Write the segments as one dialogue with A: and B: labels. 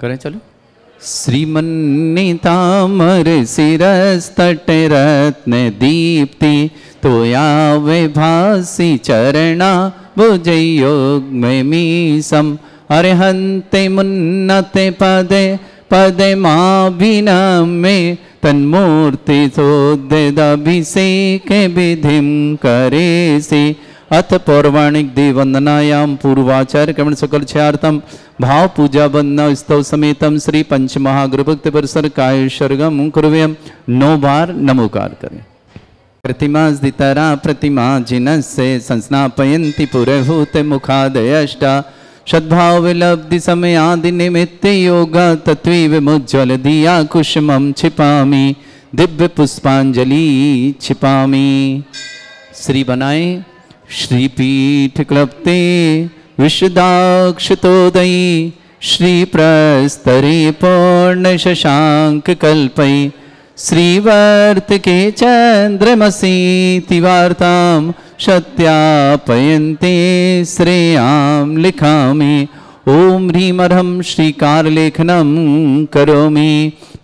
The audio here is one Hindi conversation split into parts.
A: करें चलो। श्रीमन्नितामर शिरस्तट रत्न दीप्ति तोया विभासी चरणा भुजयोग्मीसम अर्हन्ते मुन्नते पदे पदे माभिनमे तन्मूर्ति सोद्यभिषेक विधिं करेसि। अथ पौर्वाणिक देववंदनायाम पूर्वाचार्य क्रमण सकल छार्थम भाव पूजा वंदना स्तव समेतम श्री पंच महागुरुभक्त परिसर काय सर्गम कुर्वयम 9 बार नमोकार करें। प्रतिमा दितरा प्रतिमा जिनस्य संस्नापयन्ति पुरहूत मुखादयष्टा सद्भाव विलब्धि समयादि निमित्त योगा तत्वी विमुज्ज्वल दिया कुसुमं छिपामि दिव्य पुष्पांजलि छिपामि। श्री बनाए श्रीपीठ क्लप्ते विशदाक्षतोदयी श्री प्रस्तरे पूर्ण शशांक कल्पै श्रीवर्त के चंद्रमसी तिवार्तां सत्यापयन्ते श्रेयां लिखामि। ओम ह्रीं अर्हं श्रीकार लेखनम करोमि।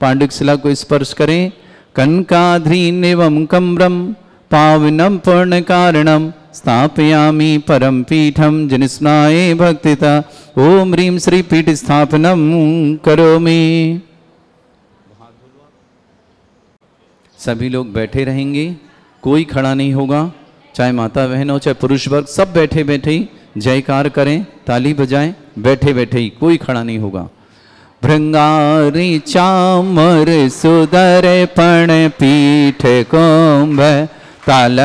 A: पांडुक शिला को स्पर्श करें। कनकाध्रीनिवं कम्रं पावनं पूर्ण कारणं स्थापयामि परम पीठम जनिस्नाये भक्तिता। ओम ह्रीं श्री पीठ स्थापनम करोमि। सभी लोग बैठे रहेंगे, कोई खड़ा नहीं होगा, चाहे माता बहन हो चाहे पुरुष वर्ग, सब बैठे बैठे ही जयकार करें, ताली बजाएं, बैठे बैठे ही, कोई खड़ा नहीं होगा। भृंगारी चामर सुदर पण पीठ कुंभ ताल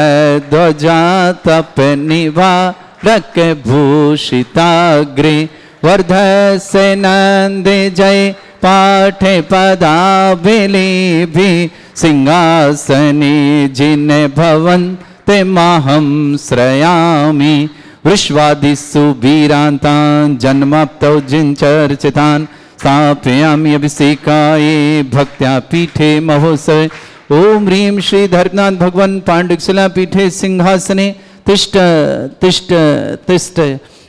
A: ध्वजा तप निभा रक भूषिताग्रे वर्धस्य नंद जय पाठ पदाभिलेभि सिंहासने जिन भवन ते माहं श्रयामि। विश्वादिषु वीरान्तान् जन्माप्तौ जिनचर्चितान् स्थापयामि अभिषेकाय भक्त्या पीठे महोत्सवे। ओम ह्रीं श्री धर्मनाथ भगवान पांडुकशिला पीठे सिंहासने तिष्ठ तिष्ठ तिष्ठ।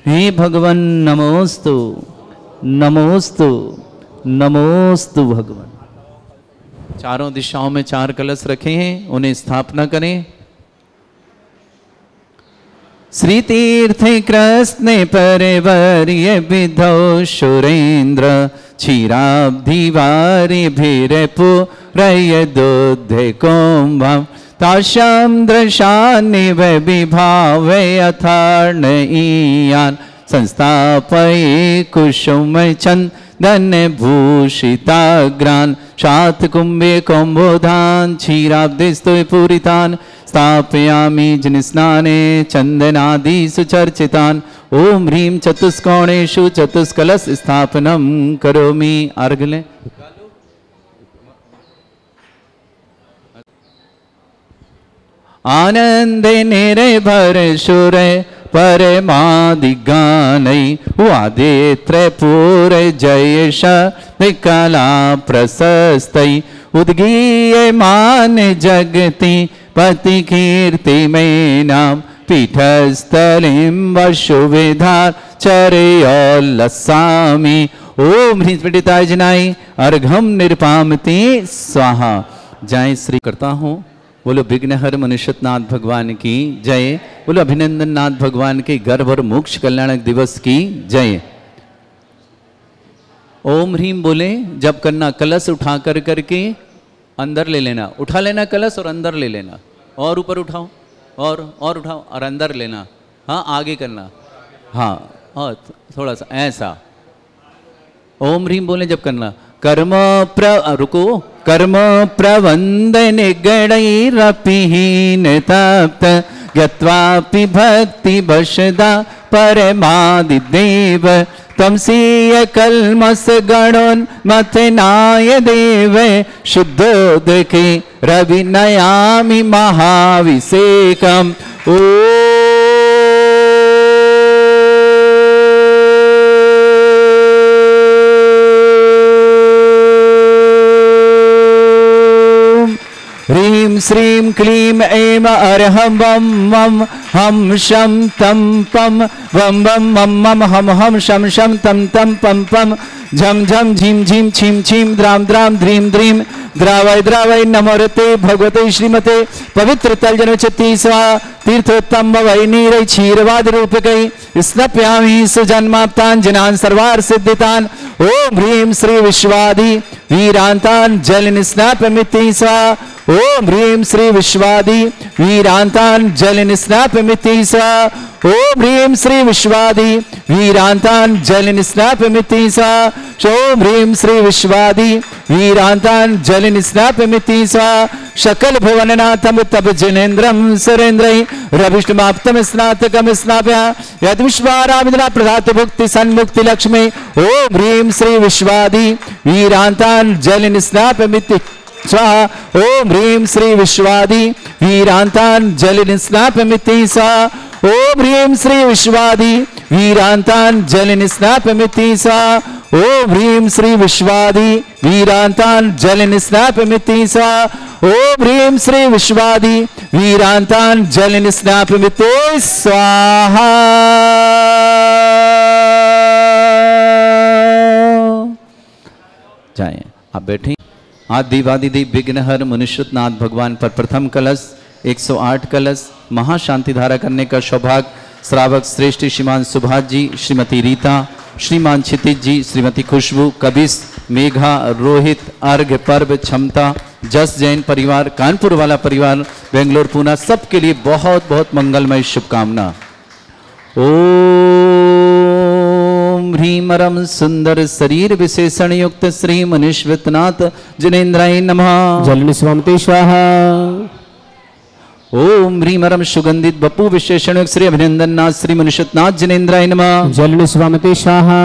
A: हे भगवान नमोस्तु नमोस्तु नमोस्तु भगवान। चारों दिशाओं में 4 कलश रखे हैं, उन्हें स्थापना करें। श्री तीर्थ कृष्ण परिवर्य विधौ सुरेंद्र क्षीराब्धिवारि भीरपुरय दुग्धे कुंभं ताशां दृशानिव विभावे अथार्णईयान् संस्थापये कुसुम चंदन भूषिताग्रान् शातकुंभे कुंभोधान् क्षीराब्धिस्तु पूरितान् स्थापयामि जिनस्नाने चंदनादि सुचर्चितान्। ओम ह्रीं चतुष्कोणेषु चतुष्कलश स्थापनं करोमि। अर्घ लें। आनंदे निर्भर सुर परमादिगानै वादित्र पूर जयश विकला प्रशस्तै उद्गीयमान जगति पति कीर्ति में नाम पीठस्थलिं वसुविधार चरयोल्लसामि। ओम ह्रीं पीठिताय जनाय अर्घम निरपामति स्वाहा। जय श्री करता हूँ। बोलो विघ्नहर मनुष्यनाथ भगवान की जय। बोलो अभिनंदन नाथ भगवान के गर्भ और मोक्ष कल्याणक दिवस की जय। ओम ह्रीं बोले जब करना, कलश उठा कर करके अंदर ले लेना, उठा लेना कलश और अंदर ले लेना, और ऊपर उठाओ और उठाओ और अंदर लेना। हाँ आगे करना, हाँ और थोड़ा सा ऐसा। ओम ह्रीं बोले जब करना। कर्म रुको। कर्म प्रवंदन गणैरपिहीन तप्त गत्वापि भक्ति वशदा परमादिदेव तमसीय कल्मस गणोन्मथनाय देव शुद्धोदके रविनयामि महाभिषेकम्। ओ ह्रीं श्रीं क्लीं ऐं अर्हं वं वं हम शं तं पं वं वं मं मं हम हम शं शं तं तं पं पं झम झम झीम झीम छीम छीम द्राम द्राम ध्रीम ध्रीम द्रावय द्रावय नमोरते भगवते श्रीमते पवित्र तलजन चती स्वा तीर्थोत्तम वै नीर क्षीरवाद रूपकै स्नप्यामि सुजन्माप्तान सर्वार सिद्धितान ओम ह्रीं श्री विश्वादि वीरांतान जल निस्नापमिति स्वा ओम ह्रीं श्री विश्वादि वीरांतान जल निस्नापमिति स्वा ओम ह्रीं श्री विश्वादि वीरांतान जल निस्नापमिति स्वा ओम ह्रीं श्री विश्वादि वीरांतान जल निस्नापमिति स्वा शकल भुवननाथम तब जनेन्द्रम सुरेन्द्रै रविष्टमाप्तम स्नातकम स्नाप्य यद विश्वारामिन्द्रा प्रधात भुक्ति सन्मुक्ति लक्ष्मी ओम ह्रीं श्री विश्वादि वीरांतान जल निस्नापमिति स्वाहा ओम ह्रीं श्री विश्वादि वीरांतान जल निस्नापमिति स्वाहा ओम ह्रीं श्री विश्वादि वीरांतान जल निस्नापमिति स्वाहा ओम ह्रीं श्री विश्वादि वीरांतान जल निस्नापमिति स्वाहा ओम ह्रीं श्री विश्वादि वीरांतान जल निस्नापमिति स्वाहा। जाएं आप बैठे। आदिवादिदेव विघ्नहर मुनिश्रुतनाथ भगवान पर प्रथम कलश 108 कलश महाशांति धारा करने का सौभाग्य श्रावक श्रेष्ठ श्रीमान सुभाष जी, श्रीमती रीता, श्रीमान क्षितिज जी, श्रीमती खुशबू, कबिस, मेघा, रोहित, अर्घ, पर्व, क्षमता, जस जैन परिवार, कानपुर वाला परिवार, बेंगलोर, पूना, सबके लिए बहुत बहुत मंगलमय शुभकामना। ओम ह्रीमरम सुंदर शरीर विशेषण युक्त श्री मुनिश्वतनाथ जिनेन्द्राय नमः।
B: जल निस्वामते स्वाहा।
A: ओम ह्रीमरम सुगंधित बपू विशेषण युक्त श्री अभिनंदन नाथ श्री मुनिश्वतनाथ जिनेन्द्राय नमः।
B: जल निस्वामते स्वाहा।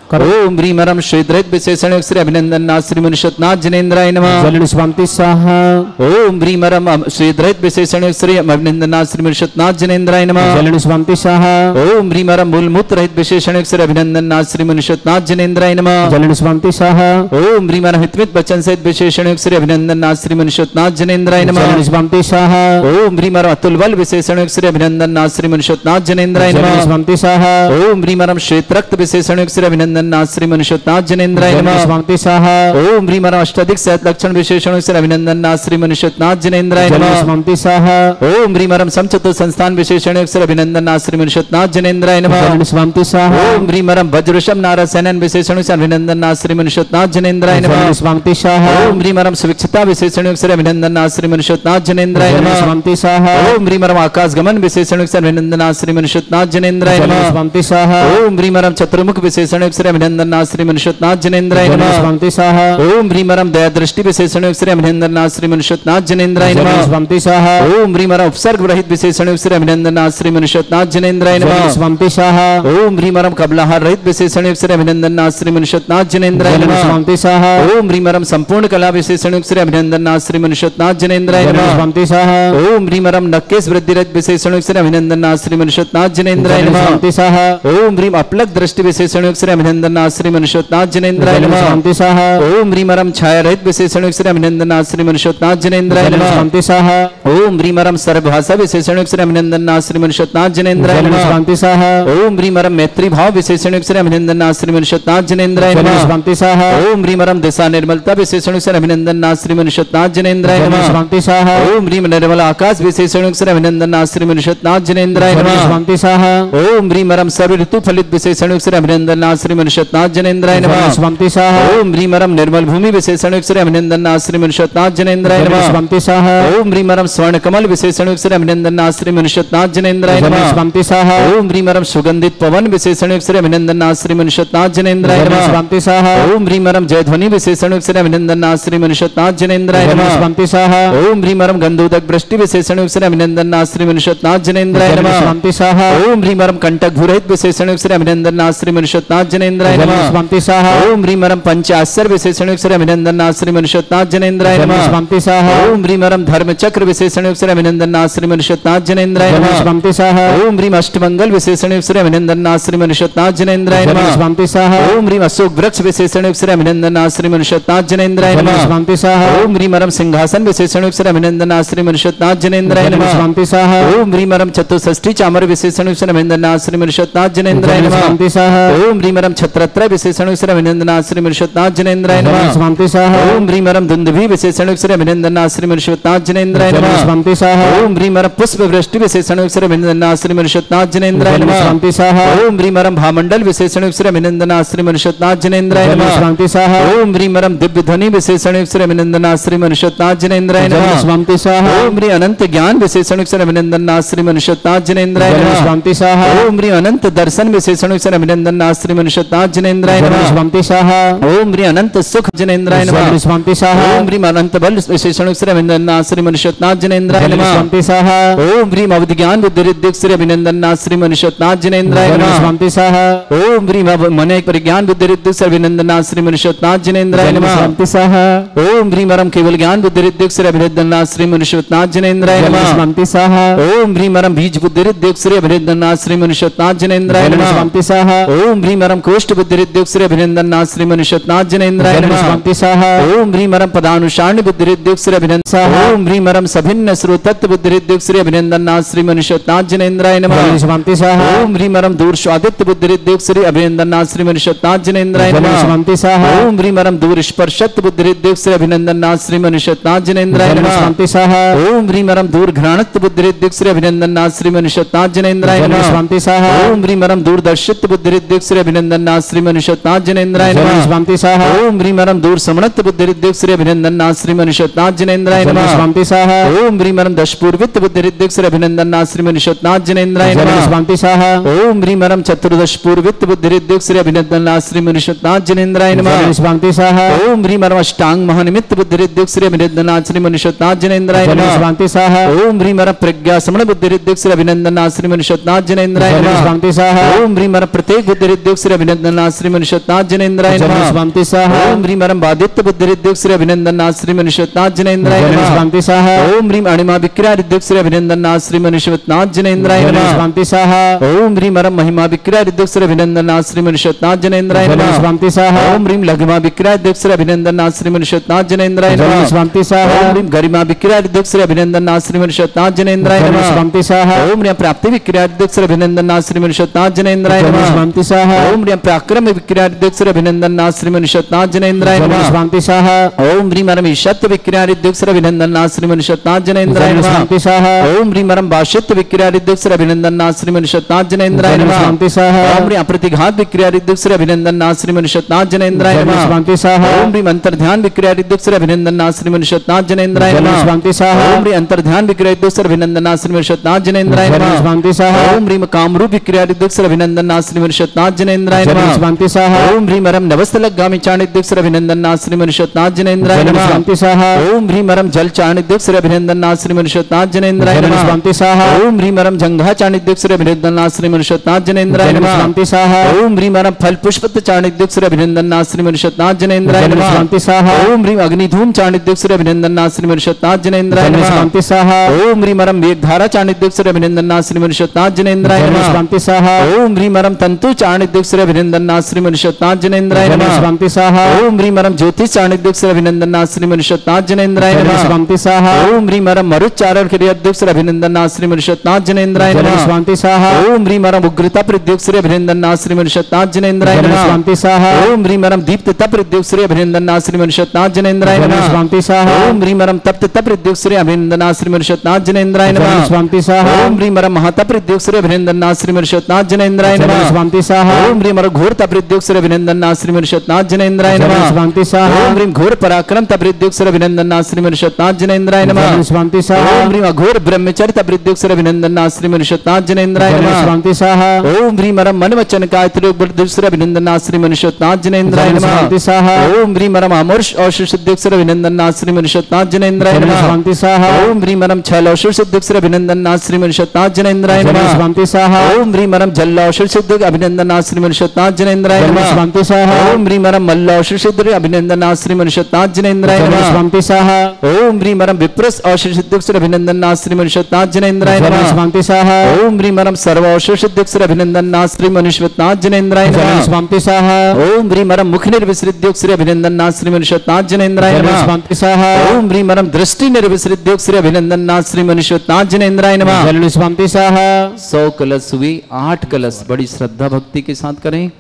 A: ओम ह्रीमरम श्वेतरहित विशेषण युक्त श्री अभिनंदन नाथ श्री मुनिश्वतनाथ जिनेन्द्राय नमः।
B: जल निस्वामते स्वाहा।
A: ओम ह्रीमरम श्वेतरहित विशेषण युक्त श्री अभिनंदन नाथ श्री मुनिश्वतनाथ जिनेन्द्राय नमः।
B: जल निस्वामते स्वाहा।
A: ओम ह्रीमरम मूलमूत्र रहित विशेषण युक्त श्री अभिनंदन नाथ श्री मुनिश्वतनाथ जिनेन्द्राय नमः।
B: जल निस्वामते स्वाहा।
A: ओम ह्रीमरम हितमित वचन सहित विशेषण युक्त श्री अभिनंदन नाथ श्री मुनिश्वतनाथ जिनेन्द्राय नमः।
B: जल निस्वामते स्वाहा।
A: ओम ह्रीमरम अतुल बल विशेषण युक्त श्री अभिनंदन नाथ श्री मुनिश्वतनाथ जिनेन्द्राय
B: जल
A: नमः।
B: निस्वामते स्वाहा।
A: ओम ह्रीमरम श्वेत रक्त विशेषण युक्त श्री अभिनंदन नाथ श्री मुनिश्वतनाथ जिनेन्द्राय
B: जल
A: नमः।
B: निस्वामते स्वाहा।
A: ओम ह्रीमरम अष्टाधिक सहत लक्षण विशेषण युक्त श्री अभिनंदन नाथ श्री मुनिश्वतनाथ जिनेन्द्राय
B: जल
A: नमः।
B: निस्वामते स्वाहा।
A: ओम ह्रीमरम समचतुर संस्थान विशेषण युक्त श्री अभिनंदन नाथ श्री मुनिश्वतनाथ जिनेन्द्राय नमः।
B: जल निस्वामते स्वाहा।
A: ओम ह्रीमरम वज्रशम नारायण विशेषण युक्त श्री अभिनंदन नाथ श्री मुनिश्वतनाथ जिनेन्द्राय
B: जल
A: नमः।
B: निस्वामते स्वाहा।
A: ओम ह्रीमरम सुविक्षता विशेषण युक्त श्री अभिनंदन नाथ श्री मुनिश्वतनाथ जिनेन्द्राय
B: जल
A: नमः।
B: निस्वामते स्वाहा।
A: ओम ह्रीमरम आकाश गमन विशेषण युक्त श्री अभिनंदन नाथ श्री मुनिश्वतनाथ जिनेन्द्राय
B: जल
A: नमः।
B: निस्वामते स्वाहा।
A: ओम ह्रीमरम चतुर्मुख विशेषण युक्त श्री अभिनंदन नाथ श्री मुनिश्वतनाथ जिनेन्द्राय
B: जल
A: नमः।
B: निस्वामते स्वाहा।
A: ओम ह्रीमरम दया दृष्टि विशेषण युक्त श्री अभिनंदन नाथ श्री मुनिश्वतनाथ जिनेन्द्राय
B: जल
A: नमः।
B: निस्वामते स्वाहा।
A: ओम ह्रीमरम उपसर्ग रहित विशेषण युक्त श्री अभिनंदन नाथ श्री मुनिश्वतनाथ जिनेन्द्राय
B: जल
A: नमः।
B: निस्वामते स्वाहा।
A: ओम ह्रीमरम कबलाहार रहित विशेषण युक्त श्री अभिनंदन नाथ श्री मुनिश्वतनाथ जिनेन्द्राय
B: जल
A: नमः।
B: निस्वामते स्वाहा।
A: ओम ह्रीमरम संपूर्ण कला विशेषण युक्त श्री अभिनंदन नाथ श्री मुनिश्वतनाथ जिनेन्द्राय
B: जल
A: नमः।
B: निस्वामते स्वाहा।
A: ओम ह्रीमरम नक्केश वृद्धि रहित विशेषण युक्त श्री अभिनंदन नाथ श्री मुनिश्वतनाथ जिनेन्द्राय
B: जल
A: नमः।
B: निस्वामते स्वाहा।
A: ओम ह्रीम अपलक दृष्टि विशेषण युक्त श्री अभिनंदन नाथ श्री मुनिश्वतनाथ जिनेन्द्राय
B: जल
A: नमः।
B: निस्वामते स्वाहा।
A: ओम ह्रीमरम छाया रहित विशेषण युक्त श्री अभिनंदन नाथ श्री मुनिश्वतनाथ जिनेन्द्राय
B: जल
A: नमः।
B: निस्वामते स्वाहा।
A: ओम ह्रीमरम सर्वभाषा विशेषण युक्त श्री अभिनंदन नाथ श्री मुनिश्वतनाथ जिनेन्द्राय
B: जल
A: नमः।
B: निस्वामते स्वाहा।
A: ओम ह्रीमरम मैत्री भाव विशेषण युक्त श्री अभिनंदन नाथ श्री मुनिश्वतनाथ जिनेन्द्राय
B: जल
A: नमः।
B: निस्वामते स्वाहा।
A: ओम ह्रीमरम दिशा निर्मलता विशेषण युक्त श्री अभिनंदन नाथ श्री मुनिश्वतनाथ जिनेन्द्राय
B: जल
A: नमः।
B: निस्वामते स्वाहा।
A: ओम ह्रीम निर्मल आकाश विशेषण युक्त श्री अभिनंदन नाथ श्री मुनिश्वतनाथ जिनेन्द्राय
B: जल
A: नमः।
B: निस्वामते स्वाहा।
A: ओम ह्रीमरम सर्व ऋतु फलित विशेषण युक्त श्री अभिनंदन नाथ श्री मुनिश्वतनाथ जिनेन्द्राय
B: जल
A: नमः।
B: निस्वामते स्वाहा।
A: ओम ह्रीमरम निर्मल भूमि विशेषण युक्त श्री अभिनंदन नाथ श्री मुनिश्वतनाथ जिनेन्द्राय
B: जल
A: नमः।
B: निस्वामते स्वाहा।
A: ओम ह्रीमरम स्वर्ण कमल विशेषण युक्त श्री अभिनंदन नाथ श्री मुनिश्वतनाथ जिनेन्द्राय
B: जल
A: नमः।
B: निस्वामते स्वाहा।
A: ओम ह्रीमरम सुगंधित पवन विशेषण युक्त श्री अभिनंदन नाथ श्री मुनिश्वतनाथ जिनेन्द्राय
B: जल
A: नमः।
B: निस्वामते स्वाहा।
A: ओम ह्रीमरम जयध्वनि विशेषण युक्त श्री अभिनंदन नाथ श्री मुनिश्वतनाथ जिनेन्द्राय
B: जल
A: नमः।
B: निस्वामते स्वाहा।
A: ओम ह्रीमरम गंधोदक वृष्टि विशेषण युक्त श्री अभिनंदन नाथ श्री मुनिश्वतनाथ जिनेन्द्राय
B: जल
A: नमः।
B: निस्वामते स्वाहा।
A: ओम ह्रीमरम कंटक भूरहित विशेषण युक्त श्री अभिनंदन नाथ श्री मुनिश्वतनाथ जिनेन्द्राय
B: जल
A: नमः।
B: निस्वामते स्वाहा।
A: ओम ह्रीमरम पंचाश्चर्य विशेषण युक्त श्री अभिनंदन नाथ श्री मुनिश्वतनाथ जिनेन्द्राय
B: जल
A: नमः।
B: निस्वामते स्वाहा।
A: ओम ह्रीमरम धर्म चक्र विशेषण युक्त श्री अभिनंदन नाथ श्री मुनिश्वतनाथ जिनेन्द्राय
B: जल
A: नमः।
B: निस्वामते स्वाहा।
A: ओम ह्रीम अष्टमंगल विशेषण युक्त श्री अभिनंदन नाथ श्री मुनिश्वतनाथ जिनेन्द्राय
B: जल
A: नमः।
B: निस्वामते स्वाहा।
A: ओम ह्रीम अशोक वृक्ष विशेषण युक्त श्री अभिनंदन नाथ श्री मुनिश्वतनाथ जिनेन्द्राय
B: जल
A: नमः।
B: निस्वामते स्वाहा।
A: ओम ह्रीमरम सिंहासन विशेषण युक्त श्री अभिनंदन नाथ श्री मुनिश्वतनाथ जिनेन्द्राय
B: जल
A: नमः।
B: निस्वामते स्वाहा।
A: ओम ह्रीमरम चतुष्षष्ठी चामर विशेषण युक्त श्री अभिनंदन नाथ श्री मुनिश्वतनाथ जिनेन्द्राय
B: जल
A: नमः।
B: निस्वामते स्वाहा।
A: ओम ह्रीमरम छत्रत्र विशेषण श्री अभिनंदना श्री मनुष्यनाथ जनेन्द्राय नमः।
B: स्वामी सह
A: ओम ह्रीमरम दुंदुभि विशेषण श्री अभिनंदना श्री मनुष्यनाथ जनेन्द्राय नमः।
B: स्वामी सह
A: ओम ह्रीमरम पुष्प वृष्टि विशेषण श्री अभिनंदना श्री मनुष्यनाथ जनेन्द्राय नमः।
B: स्वामी सह
A: ओम ह्रीमरम भामंडल विशेषण श्री अभिनंदना श्री मनुष्यनाथ जनेन्द्राय नमः।
B: स्वामी सह
A: ओम ह्रीमरम दिव्य ध्वनि विशेषण श्री अभिनंदना श्री मनुष्यनाथ जनेन्द्राय नमः।
B: स्वामी सह
A: ओम ह्री अनंत ज्ञान विशेषण श्री अभिनंदना श्री मनुष्यनाथ जनेन्द्राय नमः।
B: स्वामी सह
A: ओम ह्री अनंत दर्शन विशेषण श्री अभिनंदना श्री मनुष्यनाथ जनेन्द्राय नमः।
B: स्वामी सह
A: ओम ह्री अनंत सुख जनेन्द्राय नमः।
B: स्वामी सह
A: ओम ह्रीम अनंत बल विशेषण श्री अभिनंदना श्री मनुष्यनाथ जनेन्द्राय नमः।
B: स्वामी सह
A: ओम ह्रीम अवधि ज्ञान बुद्धि श्री अभिनंदना श्री मनुष्यनाथ जनेन्द्राय नमः।
B: स्वामी सह
A: ओम ह्रीम मन परिज्ञान बुद्धि श्री अभिनंदना श्री मनुष्यनाथ जनेन्द्राय नमः।
B: स्वामी सह
A: ओम ह्रीम अरम केवल ज्ञान बुद्धि श्री अभिनंदना श्री मनुष्यनाथ जनेन्द्राय नमः।
B: स्वामी सह
A: ओम ह्रीम अरम बीज बुद्धि श्री अभिनंदना श्री मनुष्यनाथ जनेन्द्राय नमः।
B: स्वामी सह
A: ओम ह्रीम अरम कोष्ठ बुद्धि श्री अभिनंदना श्री मनुष्यनाथ जनेन्द्राय नमः।
B: स्वामी सह
A: ओम ह्रीम अरम पदानुसारणी बुद्धि श्री अभिनंदन ओम ह्रीम अरम सभिन्न श्रोतत्व बुद्धि श्री अभिनंदना श्री मनुष्यनाथ जनेन्द्राय नमः।
B: स्वामी सह
A: ओम ह्रीम अरम दूर स्वादित्य बुद्धि श्री अभिनंदना श्री मनुष्यनाथ जनेन्द्राय नमः।
B: स्वामी सह
A: ओम ह्रीम अरम दूर स्पर्शत्व बुद्धि श्री अभिनंदना श्री मनुष्यनाथ जनेन्द्राय नमः।
B: स्वामी सह
A: ओम ह्रीम अरम दूर घ्राणत्व बुद्धि श्री अभिनंदना श्री मनुष्यनाथ जनेन्द्राय नमः।
B: स्वामी सह
A: ओम ह्रीम अरम दूरदर्शित्व बुद्धि श्री अभिनंदना श्री मनुष्यनाथ जनेन्द्राय नमः।
B: स्वामी सह
A: ओम ह्रीम अरम दूर समणत्व बुद्धि श्री अभिनंदना श्री मनुष्यनाथ जनेन्द्राय नमः।
B: स्वामी सह
A: ओम ह्रीम अरम दशपूर्वित्व बुद्धि श्री अभिनंदना श्री मनुष्यनाथ जनेन्द्राय नमः।
B: स्वामी सह
A: ओम ह्रीम अरम चतुर्दशपूर्वित्व बुद्धि श्री अभिनंदना श्री मनुष्यनाथ जनेन्द्राय नमः।
B: स्वामी सह
A: ओम ह्रीम अरम अष्टांग महानिमित्त बुद्धि श्री अभिनंदना श्री मनुष्यनाथ जनेन्द्राय नमः।
B: स्वामी सह
A: ओम ह्रीम अरम प्रज्ञा समण बुद्धि श्री अभिनंदना श्री मनुष्यनाथ जनेन्द्राय नमः।
B: स्वामी सह
A: ओम ह्रीम अरम प्रत्येक बुद्धि श्री अभिनंदना श्री मनुष्यनाथ जनेन्द्राय नमः।
B: स्वामी सह
A: ओम ह्रीम अरम बादित्य बुद्धि श्री अभिनंदना श्री मनुष्यनाथ जनेन्द्राय नमः।
B: स्वामी सह
A: ओम ह्रीम अणिमा विक्रिया श्री अभिनंदना श्री मनुष्यनाथ जनेन्द्राय नमः।
B: स्वामी सह
A: ओम ह्रीम अरम महिमा विक्रिया श्री अभिनंदना श्री मनुष्यनाथ जनेन्द्राय नमः।
B: स्वामी सह
A: ओम ह्रीम लघिमा विक्रिया श्री अभिनंदना श्री मनुष्यनाथ जनेन्द्राय नमः।
B: स्वामी सह
A: ओम ह्रीम गरिमा विक्रिया श्री अभिनंदना श्री मनुष्यनाथ जनेन्द्राय नमः।
B: स्वामी सह
A: ओम ह्रीम प्राप्ति विक्रिया श्री अभिनंदना श्री मनुष्यनाथ जनेन्द्राय नमः।
B: स्वामी सह
A: ओम ह्रीम पराक्रम विक्रिया श्री अभिनंदना श्री मनुष्यनाथ जनेन्द्राय नमः।
B: स्वामी सह
A: ओम ह्रीम अरम ईशत्व विक्रिया श्री अभिनंदना श्री मनुष्यनाथ जनेन्द्राय नमः।
B: स्वामी सह
A: ओम ह्रीम अरम भाषित्व विक्रिया श्री अभिनंदना श्री मनुष्यनाथ जनेन्द्राय नमः।
B: स्वामी सह
A: ओम ह्रीम अप्रतिघात विक्रिया श्री अभिनंदना श्री मनुष्यनाथ जनेन्द्राय नमः।
B: स्वामी सह
A: ओम ह्रीम अंतर्ध्यान विक्रिया श्री अभिनंदना श्री मनुष्यनाथ जनेन्द्राय नमः।
B: स्वामी सह
A: ओम ह्रीम अंतर्ध्यान विक्रिया श्री अभिनंदना श्री मनुष्यनाथ जनेन्द्राय नमः।
B: स्वामी सह
A: ओम ह्रीम कामरूप विक्रिया श्री अभिनंदना श्री मनुष्यनाथ जनेन्द्राय नमः।
B: स्वामी सह
A: ओम ह्रीम अरम नवस्थलगामी चाणिद्य श्री अभिनंदना श्री मनुष्यनाथ जनेन्द्राय नमः।
B: स्वामी सह
A: ओम ह्रीम अरम जल चाणिद्य श्री अभिनंदना श्री मनुष्यनाथ जनेन्द्राय नमः।
B: स्वामी सह
A: ओम ह्रीम अरम जंघा चाणिद्य श्री अभिनंदना श्री मनुष्यनाथ जनेन्द्राय नमः।
B: स्वामी सह
A: ओम ह्रीम अरम फल पुष्प चाणिद्य श्री अभिनंदना श्री मनुष्यनाथ जनेन्द्राय नमः।
B: स्वामी सह
A: ओम ह्रीम अग्निधूम चाणिद्य श्री अभिनंदना श्री मनुष्यनाथ जनेन्द्राय नमः।
B: स्वामी सह
A: ओम ह्रीम अरम मेघधारा चाणिद्य श्री अभिनंदना श्री मनुष्यनाथ जनेन्द्राय नमः।
B: स्वामी सह
A: ओम ह्रीम अरम तंतु चाणिद्य श्री अभिनंदना श्री मनुष्यनाथ जनेन्द्राय नमः।
B: स्वामी सह
A: ओम ह्रीम अरम ज्योतिष चाणिद्य श्री अभिनंदना श्री मनुष्यनाथ जनेन्द्राय नमः।
B: स्वामी सह
A: ओम ह्रीम अरम मरुच्चारण क्रियाद्य श्री अभिनंदना श्री मनुष्यनाथ जनेन्द्राय नमः।
B: स्वामी सह
A: ओम ह्रीम अरम उग्रता प्रद्योग श्री अभिनंदना श्री मनुष्यनाथ जनेन्द्राय नमः।
B: स्वामी सह
A: ओम ह्रीम अरम दीप्त तप प्रद्योग श्री अभिनंदना श्री मनुष्यनाथ जनेन्द्राय नमः।
B: स्वामी सह
A: ओम ह्रीम अरम तप्त तप प्रद्योग श्री अभिनंदना श्री मनुष्यनाथ जनेन्द्राय नमः।
B: स्वामी सह
A: ओम ह्रीम अरम महातप प्रद्योग श्री अभिनंदना श्री मनुष्यनाथ जनेन्द्राय नमः।
B: स्वामी सह
A: ओम ह्रीम अरम घोर तप प्रद्योग श्री अभिनंदना श्री मनुष्यनाथ जनेन्द्राय नमः।
B: स्वामी सह
A: ओम ह्रीम घोर पराक्रम तप प्रद्योग श्री अभिनंदना श्री मनुष्यनाथ जनेन्द्राय नमः।
B: स्वामी सह
A: ओम ह्रीम अघोर ब्रह्मचर्य तप प्रद्योग श्री अभिनंदना श्री मनुष्यनाथ जनेन्द्राय नमः।
B: स्वामी सह
A: ओम ह्रीम अरम मन वचन काय त्रियोग श्री अभिनंदना श्री मनुष्यनाथ जनेन्द्राय नमः।
B: स्वामी सह
A: ओम ह्रीम अरम अमर्ष औषध सिद्धिक श्री अभिनंदना श्री मनुष्यनाथ जनेन्द्राय नमः।
B: स्वामी सह
A: ओम ह्रीम अरम छल औषध सिद्धिक श्री अभिनंदना श्री मनुष्यनाथ जनेन्द्राय नमः।
B: स्वामी सह
A: ओम ह्रीम अरम जल औषध सिद्धिक अभिनंदना श्री मनुष्यनाथ जनेन्द्राय नमः।
B: स्वामी सह
A: ओम ह्रीम अरम मल्ल औषध सिद्धिक अभिनंदना श्री मनुष्यनाथ जनेन्द्राय नमः।
B: स्वामी सह
A: ओम ह्रीम अरम विप्रस औषध सिद्धिक श्री अभिनंदना श्री मनुष्यनाथ जनेन्द्राय नमः।
B: स्वामी सह
A: ओम ह्रीम अरम सर्व औषध सिद्धिक श्री अभिनंदना श्री मनुष्यनाथ जनेन्द्राय नमः।
B: स्वामी सह
A: ओम ह्रीम अरम मुख निर्विसृद्योग श्री अभिनंदना श्री मनुष्यनाथ जनेन्द्राय नमः।
B: स्वामी सह
A: ओम ह्रीम अरम दृष्टि निर्विसृद्योग श्री अभिनंदना श्री मनुष्यनाथ जनेन्द्राय नमः।
B: स्वामी सह
A: 100 कलश हुए, 8 कलश बड़ी श्रद्धा भक्ति के साथ करें।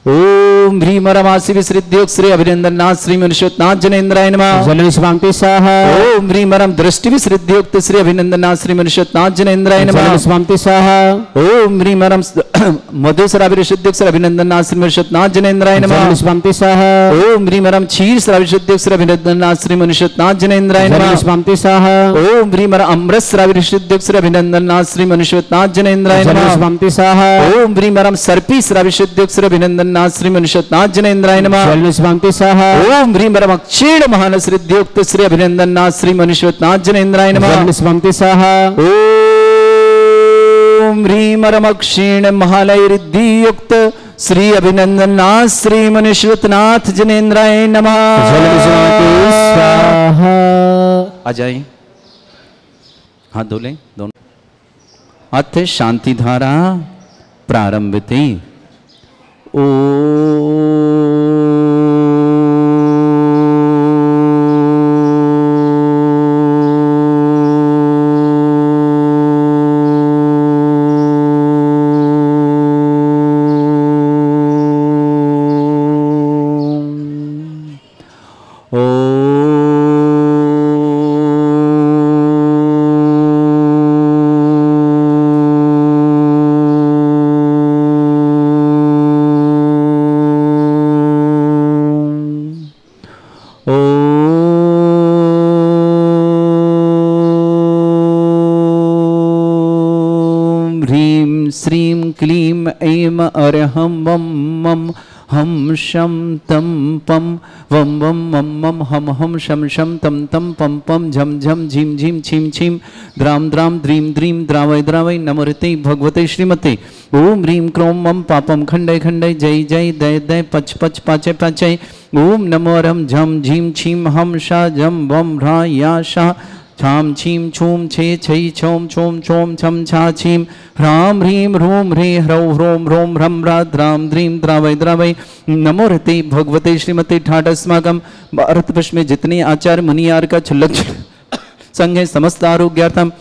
A: ओम ह्रीमरमासी विसृद्योग श्री अभिनंदनाथ श्री मनुष्योत्नाथ जनेन्द्राय नमः।
B: जलन स्वामी सह
A: ओम ह्रीमरम दृष्टि विसृद्योग श्री अभिनंदनाथ श्री मनुष्योत्नाथ जनेन्द्राय नमः।
B: जलन स्वामी सह
A: ओम ह्रीमरम मधुसराभिषुद्योग श्री अभिनंदनाथ श्री मनुष्योत्नाथ जनेन्द्राय नमः।
B: जलन स्वामी सह
A: ओम ह्रीमरम क्षीर सराभिषुद्योग श्री अभिनंदनाथ श्री मनुष्योत्नाथ जनेन्द्राय
B: जलन
A: नमः।
B: स्वामी सह
A: ओम ह्रीमर अमृत सराभिषुद्योग श्री अभिनंदनाथ श्री मनुष्योत्नाथ जनेन्द्राय
B: जलन
A: नमः।
B: स्वामी सह
A: ओम ह्रीमरम सर्पी सराभिषुद्योग श्री अभिनंदनाथ श्री मनुष्योत्नाथ जनेन्द्राय नमः।
B: जलन स्वामी सह
A: ओम ह्रीमरम क्षीण महानसृद्योक्त श्री अभिनंदनाथ श्री मनुष्योत्नाथ जनेन्द्राय नमः।
B: जलन स्वामी सह
A: ओम ह्रीमरम क्षीण महालय रिद्धियुक्त श्री अभिनंदनाथ श्री मनुष्योत्नाथ जनेन्द्राय नमः।
B: जलन स्वामी सह
A: आ जाइए, हाथ धो लें दोनों। अथ शांति धारा प्रारंभते। श्रीं क्लीं ऐं अरहं वं मं हम शम तम पम वम वम मम मम हम शम शम तम तम पम पम झम झम झीम झीम छीम छीम द्राम द्राम द्रीम द्रीम द्रावय द्रावय नमोरते भगवते श्रीमते। ओम ह्रीं क्रों मम पापम खंडय खंडय जय जय दय दय पच पच पाचय पाचय। ओम नमो रम झम झीम छीम हम शा झम वम ह्रा या शा छाम छीम छूम छे छई छोम छोम छोम छम छा छीम ह्राम ह्रीं ह्रूं ह्रे ह्रौ ह्रों ह्रों ह्रम ह्रा द्राम द्रीं द्रावय द्रावय नमोरते भगवते श्रीमते। ठाट अस्माकं भारतवर्ष में जितने आचार्य मुनियार का छुल्लक संघ है समस्त आरोग्यार्थम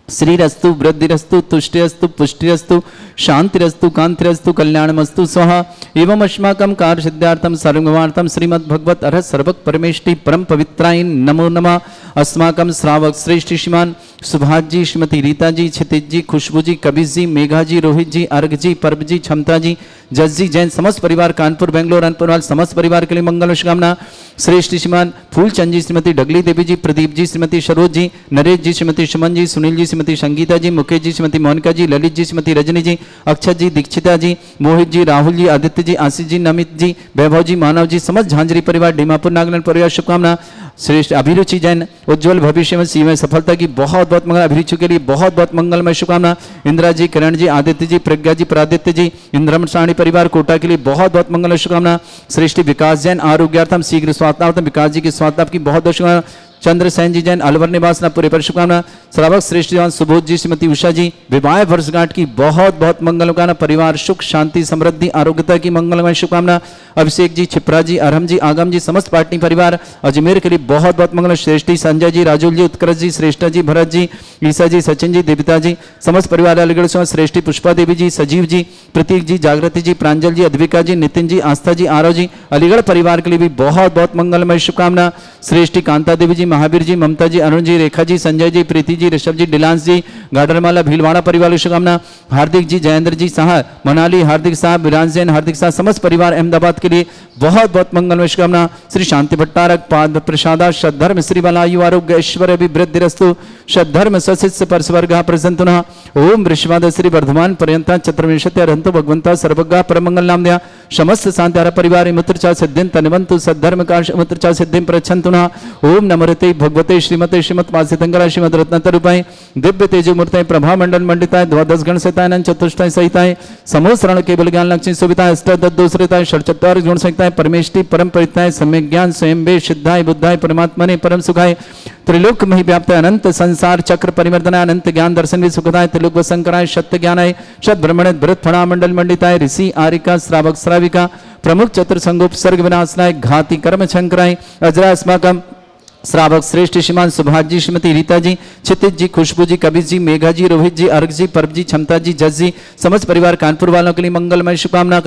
A: श्रीरस्तु वृद्धिरस्तु तुष्टिरस्तु पुष्टिरस्तु शांतिरस्तु कांतिरस्तु कल्याणमस्तु स्वाहा। एवं अस्माकं कार्य सिद्धार्थम सर्ववार्थम श्रीमद् भगवत अर्हत सर्वक परमेष्टि परम पवित्राय नमो नमः। अस्माकं श्रावक श्रेष्ठ श्रीमान सुभाष जी, श्रीमती रीता जी, क्षितिज जी, खुशबू जी, कबीर जी, मेघा जी, रोहित जी, अर्घ जी, परब जी, क्षमता जी, जस जी, जैन समस्त परिवार कानपुर बेंगलोर अनपुरवाल समस्त परिवार के लिए मंगल शुभकामना। श्रेष्ठ श्रीमान फूलचंद जी, श्रीमती डगली देवी जी, प्रदीप जी, श्रीमती सरोज जी, नरेश जी, श्रीमती सुमन जी, सुनील जी, श्रीमती संगीता जी, मुकेश जी, श्रीमती मोनिका जी, ललित जी, श्रीमती रजनी जी, अक्षत जी, दीक्षिता जी, मोहित जी, राहुल जी, आदित्य जी, आशीष जी, नमित जी, वैभव जी, मानव जी, समस्त झांझरी परिवार डीमापुर नागनल परिवार शुभकामना। श्रेष्ठ अभिरुचि जैन उज्ज्वल भविष्य में सीमा सफलता की बहुत बहुत मंगल। अभिरुचि के लिए बहुत बहुत मंगलमय शुभकामना। इंदिरा जी, किरण जी, आदित्य जी, प्रज्ञा जी, प्रादित्य जी, इंद्रम साणी परिवार कोटा के लिए बहुत बहुत मंगल शुभकामना। श्रेष्ठ विकास जैन आरोग्यार्थम शीघ्र स्वास्थ्यार्थम विकास जी के स्वास्थ्य की बहुत बहुत शुभकामना। चंद्रसेन जी जैन अलवर निवास पूरे पर शुभकामना। श्रावक श्रेष्ठ जवान सुबोध जी, श्रीमती उषा जी विवाह वर्षगांठ की बहुत बहुत मंगलकामना। परिवार सुख शांति समृद्धि आरोग्यता की मंगलमय शुभकामना। अभिषेक जी, छिप्रा जी, अरहम जी, आगम जी, समस्त पार्टी परिवार अजमेर के लिए बहुत बहुत मंगल। श्रेष्ठी संजय जी, राजुल जी, उत्कर्ष जी, श्रेष्ठा जी, भरत जी, ईसा जी, सचिन जी, देविता जी, समस्त परिवार अलीगढ़ से श्रेष्ठी पुष्पा देवी जी, सजीव जी, प्रतीक जी, जागृति जी, प्रांजल जी, अद्विका जी, नितिन जी, आस्था जी, आरव जी, अलीगढ़ परिवार के लिए भी बहुत बहुत मंगलमय शुभकामना। श्रेष्ठी कांता देवी जी, महावीर जी, ममता जी, अरुण जी, रेखा जी, संजय जी, प्रीति जी, ऋषभ जी, डिलांस जी, गाडरमाला भीलवाड़ा परिवार की शुभकामना। हार्दिक जी, जयेंद्र जी साह, मनाली, हार्दिक साहब, विराज जैन, हार्दिक साह, समस्त परिवार अहमदाबाद के लिए बहुत बहुत मंगलमय शुभकामना। श्री शांति भट्टारक पाद प्रसादा सद्धर्म श्री बलायु आरोग्य ऐश्वर्य अभिवृद्धिरस्तु सद्धर्म सशिष्य परस्वर्ग प्रसन्ना। ओम वृषवाद श्री वर्धमान पर्यंता चतुर्विंशति अरहंतो भगवंता सर्वज्ञ परमंगल नाम दया समस्त शांति परिवार मुत्रचा सिद्धिं तनवंतु सद्धर्म का मुत्रचा सिद्धिं प्रच्छन्तुना। ओम नमोरते भगवते श्रीमते श्रीमत् वासितंगरा श्रीमद रत्नतरूपाय दिव्य तेजो मूर्ताय प्रभा मंडल मंडिताय द्वादश गण सहिताय चतुष्टाय सहिताय समोसरण केवल ज्ञान लक्ष्मी सुविताय अष्टादशोसरिताय षट्चत्वार गुण सहिताय परमेष्टि परम परिताय सम्यक ज्ञान स्वयं वे सिद्धाय बुद्धाय परमात्मने परम सुखाय त्रिलोक मही व्याप्त अनंत संसार चक्र परिवर्तनाय अनंत ज्ञान दर्शन भी सुखदाय त्रिलोक वसंकराय सत्य ज्ञानाय शत ब्रह्मण भृत फणा मंडल मंडिताय ऋषि आरिका श्रावक श्राविका प्रमुख चतुर संगोप सर्ग विनाशनाय घाति कर्म शंकराय अजरा अस्माकम श्रावक श्रेष्ठ श्रीमान सुभाष जी, श्रीमती रीता जी, क्षितिज जी, खुशबू जी, कबीर जी, मेघा जी, रोहित जी, अर्घ जी, परब जी, क्षमता जी, जस जी, समस्त परिवार कानपुर वालों के लिए मंगलमय शुभकामना।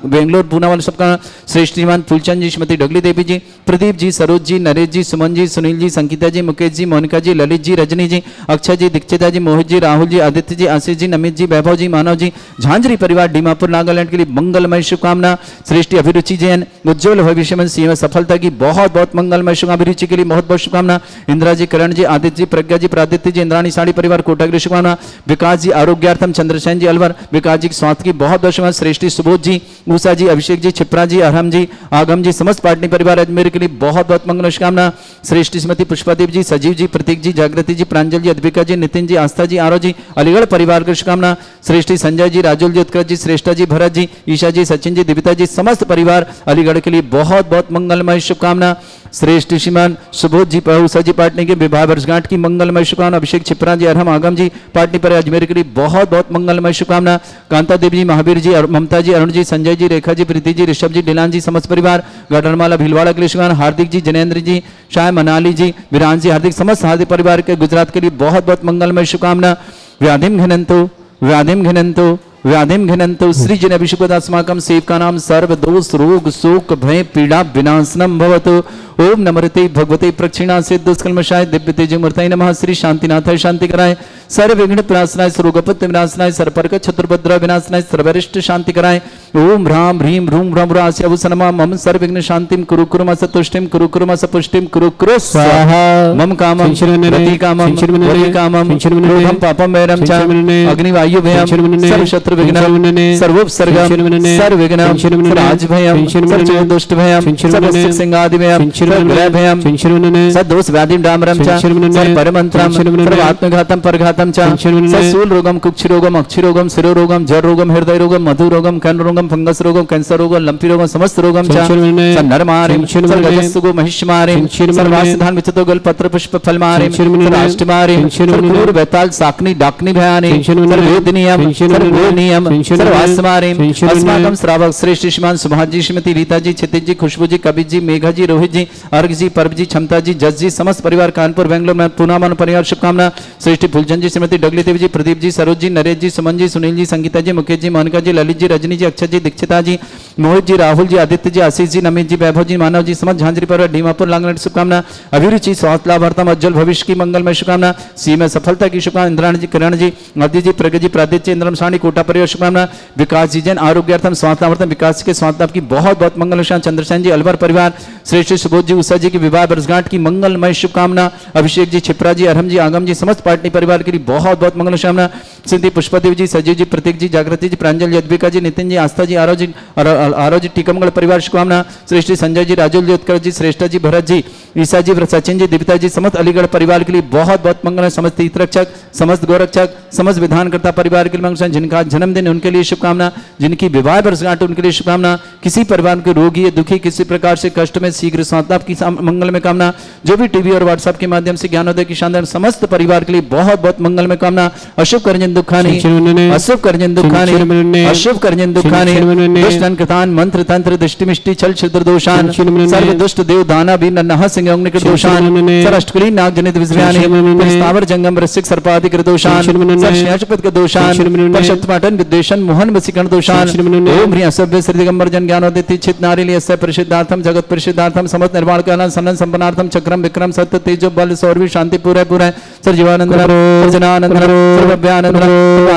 A: बेंगलोर पूना वालों सबका श्रेष्ठ श्रीमान फूलचंद जी, श्रीमती डगली देवी जी, प्रदीप जी, सरोज जी, नरेश जी, सुमन जी, सुनील जी, संगीता जी, मुकेश जी, मोनिका जी, ललित जी, रजनी जी, अक्षय जी, दीक्षिता जी, मोहित जी, राहुल जी, आदित्य जी, आशीष जी, नमित जी, वैभव जी, मानव जी, झांझरी परिवार डीमापुर नागालैंड के लिए मंगलमय शुभकामना। श्रेष्ठ अभिरुचि जैन उज्ज्वल भविष्य में सीएम सफलता की बहुत बहुत मंगलमय शुभ। अभिरुचि के लिए बहुत बहुत शुभकामना। इंदिरा जी, करण जी, आदित्य जी, प्रज्ञा जी, प्रादित्य जी, इंद्राणी साड़ी परिवार कोटागिरी शुभकामना। विकास जी आरोग्यार्थम, चंद्रसेन जी अलवर, विकास जी स्वास्थ्य की बहुत बहुत शुभकामना। श्रेष्ठी सुबोध जी, उषा जी, अभिषेक जी, छिप्रा जी, अरहम जी, आगम जी, समस्त पाटनी परिवार अजमेर के लिए बहुत बहुत मंगल शुभकामना। श्रेष्ठी श्रीमती पुष्पादेव जी, सजीव जी, प्रतीक जी, जागृति जी, प्रांजल जी, अद्विका जी, नितिन जी, आस्था जी, आरो जी, अलीगढ़ परिवार की शुभकामना। श्रेष्ठी संजय जी, राजुल जी, उत्कृष्ट जी, श्रेष्ठा जी, भरत जी, ईशा जी, सचिन जी, दिविता जी, समस्त परिवार अलीगढ़ के लिए बहुत बहुत मंगलमय शुभकामना। श्रेष्ठ श्रीमान सुबोध जी, उषा जी, पाटनी के विवाह वर्षगांठ की मंगलमय शुभकामना। अभिषेक छिपरा जी, अरहम आगम जी, पाटनी पर अजमेर के लिए बहुत बहुत मंगलमय शुभकामना। कांता देवी जी, महावीर जी, ममता जी, अरुण जी, संजय जी, रेखा जी, प्रीति जी, ऋषभ जी, डिलान जी, समस्त परिवार गढ़माला भीलवाड़ा के लिए शुभकामना। हार्दिक जी, जनेन्द्र जी, शाह मनाली जी, विरान जी, हार्दिक समस्त हार्दिक परिवार के गुजरात के लिए बहुत बहुत मंगलमय शुभकामना। व्याधिम घिनंतु, व्याधिम घिनंतु, व्याधिम घिनंतु, श्री जन अभिषेकदास्माकं सेवका नाम सर्व दोष रोग शोक भय पीड़ा विनाशनम भवतु। ओम नमृते भगवते प्रक्षिणा से दुष्कल्मषाय दिव्य तेज मूर्तये नमः। श्री शांतिनाथाय शांति कराय, सर्व विघ्न विनाशनाय, सर्वगपत्य विनाशनाय, सर्वपर्क छत्रभद्र विनाशनाय, सर्वरिष्ट शांति कराय। ओम ह्राम ह्रीम ह्रूम ह्रम ह्रास्यवसनमा मम सर्व विघ्न शांतिम कुरु कुरु मस तुष्टिम कुरु कुरु मस पुष्टिम कुरु कुरु स्वाहा। मम कामम प्रति कामम वरि कामम क्रोधम पापम वैरम च अग्निवायु भयम सर्व शत्रु विघ्नम सर्वोपसर्गम सर्व विघ्नम राज भयम सर्व दुष्ट भयम सर्व सिंहादि भयम ग्रह भयम सदोष व्याधि डामरम च सर्व परमंत्रम सर्व आत्मघातम परघातम च ससूल रोगम कुक्षि रोगम अक्षि रोगम शिरो रोगम जर रोगम हृदय रोगम मधु रोगम कर्ण रोगम फंगस रोगम कैंसर रोगम लंपी रोगम समस्त रोगम च नरमारिम सर्वगजस्सुगो महिष्मारिम सर्वासिधान विचतो गल पत्र पुष्प फलमारिम सर्वाष्टमारिम सर्वक्रूर बेताल साकनी डाकनी भयानि सर्ववेदनीयम सर्ववेदनीयम सर्वास्मारिम अस्माकं श्रावक श्रेष्ठ श्रीमान सुभाष जी, श्रीमती रीता जी, क्षितिज जी, खुशबू जी, कबीर जी, मेघा जी, रोहित जी, अर्घ जी, परब जी, क्षमता जी, जस जी, समस्त परिवार कानपुर बेंगलोर में पूना मन परिवार शुभकामना। श्रेष्ठी फूलचंद जी, श्रीमती डगली देवी जी, प्रदीप जी, सरोज जी, नरेश जी, सुमन जी, सुनील जी, संगीता जी, मुकेश जी, मोनिका जी, ललित जी, रजनी जी, अक्षय जी, दीक्षिता जी, मोहित जी, राहुल जी, आदित्य जी, आशीष जी, नमित जी, वैभव जी, मानव जी, समस्त झांझरी परिवार डीमापुर नागालैंड शुभकामना। अभिरुचि स्वास्थ्य लाभार्थम उज्जवल भविष्य की मंगलमय शुभकामना। सी में सफलता की शुभकामना। इंद्राणी जी, किरण जी, आदि जी, प्रगति जी, प्रादित्य इंद्रम साणी कोटा परिवार शुभकामना। विकास जी जैन आरोग्यार्थम स्वास्थ्य लाभार्थम विकास के स्वास्थ्य की बहुत बहुत मंगल। चंद्रसेन जी अलवर परिवार श्रेष्ठ सुबोध जी, उषा जी की विवाह वर्षगांठ की मंगलमय शुभकामना। अभिषेक जी, छिपरा जी, अरहम जी, आगम जी, समस्त पाटनी परिवार के लिए बहुत बहुत मंगल शुभकामना। सिद्धि पुष्पादेव जी, सजीव जी, प्रतीक जी, जागृति जी, प्रांजल जी, अद्विका जी, नितिन जी, आस्था जी, आरो जी, टीकमगढ़ परिवार शुभकामना। श्रेष्ठ संजय जी, राजुल जी, उत्कर्ष जी, श्रेष्ठा जी, भरत जी, ईसा जी, सचिन जी, दिविता जी, समस्त अलीगढ़ परिवार के लिए बहुत बहुत मंगल। समस्त तीर्थरक्षक, समस्त गोरक्षक, समस्त विधानकर्ता परिवार के लिए मंगल। जिनका जन्मदिन उनके लिए शुभकामना, जिनकी विवाह वर्षगांठ उनके लिए शुभकामना। किसी परिवार के रोगी दुखी किसी प्रकार से कष्ट में शीघ्र स्वास्थ्य की मंगल में कामना। जो भी टीवी और व्हाट्सएप के माध्यम से ज्ञानोदय की शानदार समस्त परिवार के लिए बहुत बहुत मंगल में कामना। अशुभ करजन दुखानी, अशुभ करजन दुखानी, अशुभ करजन दुखानी, दुष्ट कृतान मंत्र तंत्र दृष्टि मिष्टि छल छिद्र दोषान, सर्व दुष्ट देव दाना भी नन्हा सिंह अग्निकृत दोषान, सर अष्टकली नाग जनित विज्ञानी, स्थावर जंगम रसिक सर्पाधिकृत दोषान, सर श्याचपद के दोषान, परशक्त पाटन विद्वेषण मोहन वसीकरण दोषान। ओम ह्रीं असभ्य श्री दिगंबर जन ज्ञानोदित चित नारी लियस्य परिषदार्थम जगत परिषदार्थम समस्त निर्वाण कालन सनन संपन्नार्थम चक्रम विक्रम सत्य तेजो बल सौरवी शांति पूरे पूरे सर जीवानंद जनानंद सर्वव्यानंद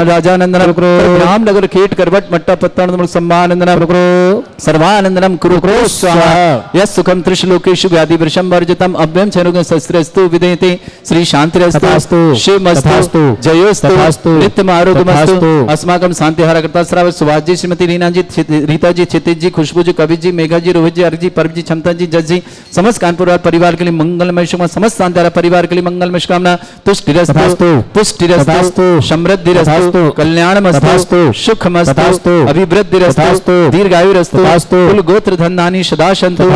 A: राजानंद रामनगर खेट करवट मट्टा पत्तानंद सम्मानंद सर्वानंदनम कुरु कुरु स्वाहा। यस सुखम त्रिशलोकेषु व्याधि वृषम वर्जितम अव्यम चनुगं शस्त्रस्तु विदेते श्री शांतिरस्तु शिवमस्तु जयोस्तु नित्यम आरोग्यमस्तु। अस्माकं शांतिहारकर्ता श्रावक सुभाष जी, श्रीमती रीना जी, रीता जी, क्षितिज जी, खुशबू जी, कबीर जी, मेघा जी, रोहित जी, अर्घ जी, परब जी, क्षमता जी, जस जी, समस्त कानपुर परिवार के लिए मंगलमय शुभकामना। समस्त शांतिहारा परिवार के लिए मंगलमय शुभकामना। तुष्टिरस्तु पुष्टिरस्तु समृद्धिरस्तु कल्याणमस्तु सुखमस्तु अभिवृद्धिरस्तु दीर्घायुरस्तु कुल गोत्र धन्धानी सदा सन्तु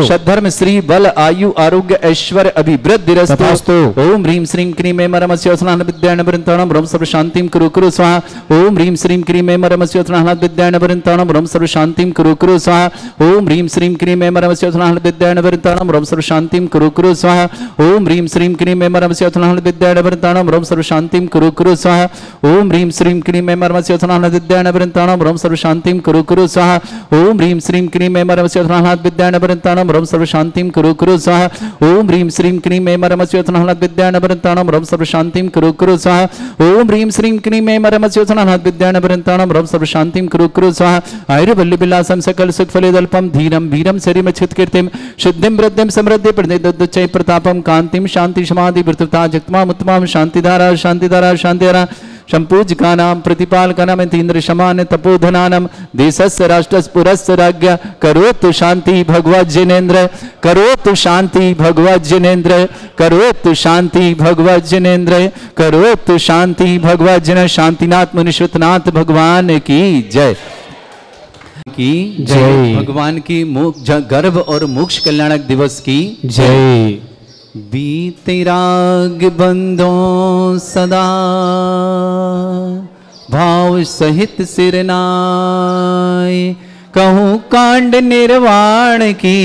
A: सद्धर्म श्री बल आयु आरोग्य ऐश्वर्य अभिवृद्धि
B: तथास्तु।
A: रस्तु। ओम ह्रीं श्रीं क्रीं ऐं मरमस्य स्नान विद्यान वृंताणम ब्रह्म सर्व शांतिम कुरु कुरु स्वाहा। ओम ह्रीं श्रीं क्रीं ऐं मरमस्य स्नान विद्यान वृंताणम ब्रह्म सर्व शांतिम कुरु कुरु स्वाहा। ओम ह्रीं श्रीं क्रीं ऐं मरमस्य स्नान विद्यान वृंताणम ब्रह्म सर्व शांतिम कुरु कुरु स्वाहा। ओम ह्रीं श्रीं क्रीं ऐं मरमस्य स्नान विद्यान वृंताणम ब्रह्म सर्व शांतिम कुरु कुरु स्वाहा। ओम ह्रीं श्रीं क्रीं ऐं मरमस्य स्नान विद्यान वृंताणम ब्रह्म सर्व शांतिम कुरु कुरु स्वाहा। ओम ह्रीं श्रीं क्रीं ऐं मरमस्य स्नान विद्यान वृंताणम ब्रह्म सर्व शांतिम कुरु कुरु स्वाहा। ओम ह्रीं श्रीं क्रीं ऐं मरमस्य स्नान विद्यान वृंताणम ब्रह्म सर्व शांतिम कुरु कुरु स्वाहा। ओम ह्रीं श्रीं क्रीं ऐं मरमस्य स्नान विद्यान वृंताणम ब्रह्म सर्व शांतिम कुरु कुरु स्वाहा। आयुर्वल्ली विलासम सकल सुख फलेदल्पम धीरम वीरम शरीरम छित कीर्तिम शुद्धिम वृद्धिम समृद्धि प्रतिदुच्चै प्रतापम कांतिम शांति समाधि वृत्तता जगतमाम उत्तमाम शांतिधारा शांतिधारा शांतिधारा संपूजकानां प्रतिपालकानां इंद्र शमान तपोधनानां देशस्य राष्ट्रस्य पुरस्य राज्ञ करोतु शांति भगवत जिनेन्द्र करोतु शांति भगवत जिनेन्द्र करोतु शांति भगवत जिनेन्द्र करोतु शांति भगवत जिन शांतिनाथ मुनीश्वरनाथ भगवान की जय की
B: जय।
A: भगवान की गर्भ और मोक्ष कल्याणक दिवस की
B: जय।
A: बीते राग बंधों सदा भाव सहित सिरनाय कहूँ कांड निर्वाण की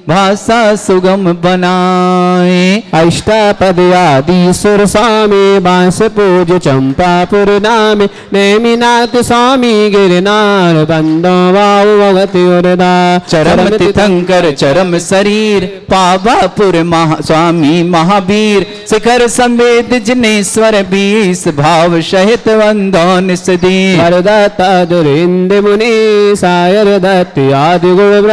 A: भाषा सुगम बनाए।
B: अष्टापद आदि सुर स्वामी बांस पूज चंपापुर नामे नेमिनाथ स्वामी गिरनार बंदो वाव भगति उरदा
A: चरम तीर्थंकर चरम शरीर पावापुर स्वामी महावीर शिखर संवेद जिनेश्वर बीस भाव सहित वंदो निसदी
B: वरदाता दुरिंद मुनि सायर दत्त आदि गुण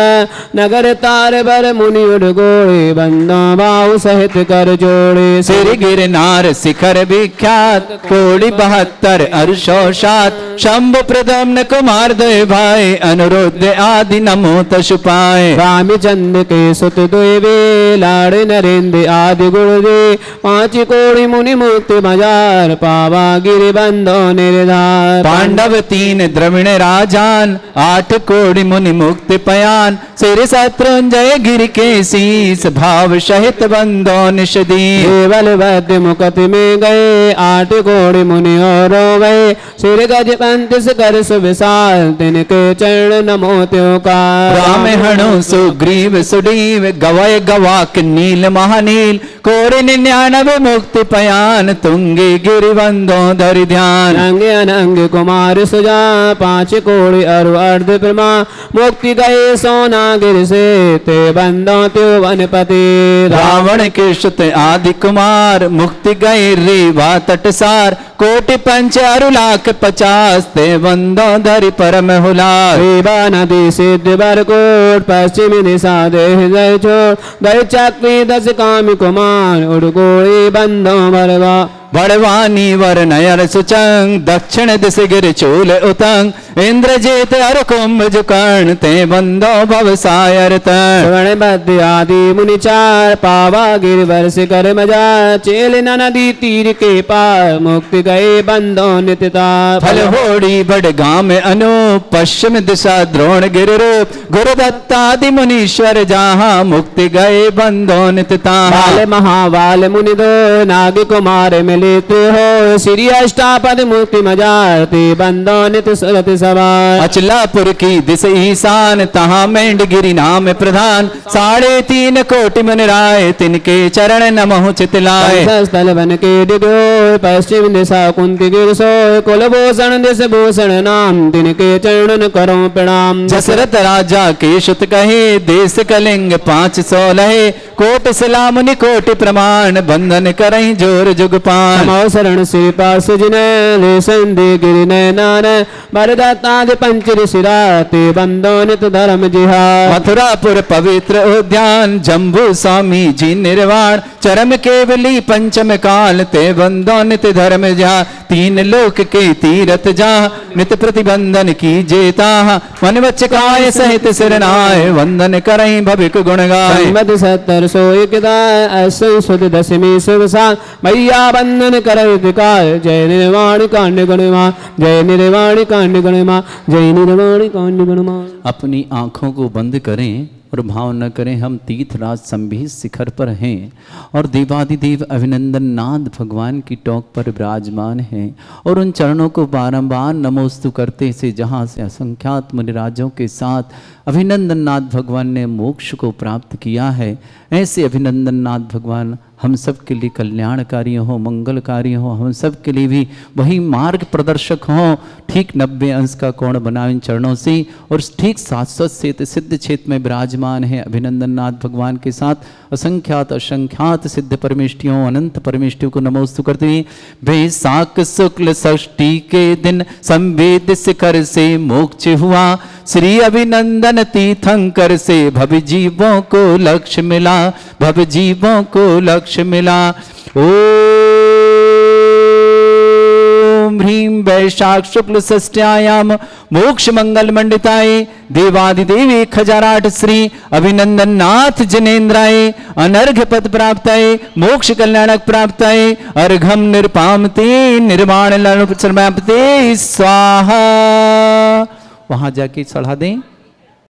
B: नगर तार मुनि उड़गोड़े बंदो बाहु सहित कर जोड़े
A: सिर गिरनार शिखर विख्यात कोड़ी 72 अर्षोषात शंभु प्रदम्न कुमार दय भाई अनुरुद्ध आदि नमो तशुपाए।
B: रामचंद के सुत दुवे लाड़ नरेंद्र आदि गुरुदे 5 कोड़ी मुनि मुक्ति मजार पावा गिरि बंदो निर्धार।
A: पांडव 3 द्रविण राजान 8 कोड़ी मुनि मुक्ति पयान सिर शत्रुंजय गिर के शीस भाव सहित बंदो निषदी।
B: केवल वध मुकत में गए 8 कोड़ी मुनि और गए सिर गज पंत कर सुविशाल तिनके चरण नमो त्यो का।
A: राम हणु सुग्रीव सुडीव गवय गवाक नील महानील कोरि 99 मुक्ति पयान तुंगे गिरि बंदो धरि ध्यान।
B: अंग अनंग कुमार सुजा 5 कोड़ी अरु अर्ध प्रमा मुक्ति गए सोना गिर से ते बंदो त्यो वनपति।
A: रावण के सुत आदि कुमार मुक्ति गए रेवा तटसार कोटि 5 अरु लाख 50 ते बंदो धरि परम हुलार।
B: रेवा नदी सिद्ध बरकोट पश्चिमी दिशा देह जय छोड़ गए चक्री 10 काम कुमार उड़गोड़ी बंदो बरवा।
A: बड़वानी वर नयर सुचंग दक्षिण दिश गिर चूल उतंग इंद्रजीत अर कुंभ कर्ण ते बंदो भव सायर
B: श्रवण बद्ध आदि मुनि चार पावा गिरवर शिखर मजार चेल नदी तीर के पार मुक्ति गए बंदो नित्यता।
A: फल होड़ी बड़ गाम अनूप पश्चिम दिशा द्रोण गिर रूप गुरुदत्तादि मुनीश्वर जहाँ मुक्ति गए बंदो नित्यता।
B: बाल महाबाल मुनि दो नाग कुमार मिले हो श्री अष्टापद मुक्ति मजारती बंदो नित सुरत सवार।
A: अचलापुर की दिश ईशान तहाँ मेंढ गिरि नाम प्रधान 3.5 कोटि मुनि राय तिनके चरण नमः चितलाय।
B: स्थल बन के डिगो पश्चिम दिशा कुंती गिर सो कुलभूषण दिश भूषण नाम तिनके चरण करो प्रणाम।
A: दशरथ राजा के सुत कहे देश कलिंग 500 लहे कोटि शिला मुनि कोटि प्रमाण बंधन करहि जोर जुगपान।
B: शरण श्री पार्श्व जिने संधि गिरि नयनान भरदत्तादि पंच ऋषिराते बंदो नित धर्म जिहार।
A: मथुरापुर पवित्र उद्यान जम्बू स्वामी जी निर्वाण चरम केवली पंचम काल ते बंदो नित धर्म जिहार। 3 लोक के तीरथ जा नित प्रतिबंधन की जेता मन बच्च काय सहित सिरनाय वंदन करहि भविक गुण गाय।
B: 70 सोई किदाय ऐसे सुध दशमी शुभ सा मैया बंदन कर जय निर्वाणी कांड गणमा जय निर्वाणी कांड गणमा जय निर्वाणी कांड गणमा।
A: अपनी आंखों को बंद करें और भाव न करें हम तीर्थराज संभीत शिखर पर हैं और देवादिदेव अभिनंदन नाथ भगवान की टोक पर विराजमान हैं और उन चरणों को बारंबार नमोस्तु करते से जहाँ से असंख्यात मुनिराजों के साथ अभिनंदन नाथ भगवान ने मोक्ष को प्राप्त किया है, ऐसे अभिनंदन नाथ भगवान हम सब के लिए कल्याणकारी हो, मंगलकारी हो, हम सब के लिए भी वही मार्ग प्रदर्शक हो। ठीक 90 अंश का कोण बना इन चरणों से और ठीक 700 सिद्ध क्षेत्र में विराजमान है अभिनंदन नाथ भगवान के साथ असंख्यात असंख्यात सिद्ध परमेष्टियों अनंत परमेष्टियों को नमोस्तु करते हैं। वैशाख शुक्ल षष्ठी के दिन संवेद शिखर से मोक्ष हुआ, श्री अभिनंदन तीर्थंकर से भव जीवों को लक्ष्य मिला, भव जीवों को लक्ष्य मिला। ओम ह्रीं वैशाख शुक्ल षष्ठ्यायाम मोक्ष मंगल मंडिताय देवादिदेव 1008 श्री अभिनंदन नाथ जनेन्द्राय अनर्घ्य पद प्राप्ताय मोक्ष कल्याणक प्राप्ताय अर्घम निर्पामते निर्वाण लनुपचर्मापते स्वाहा। वहां जाके चढ़ा दें।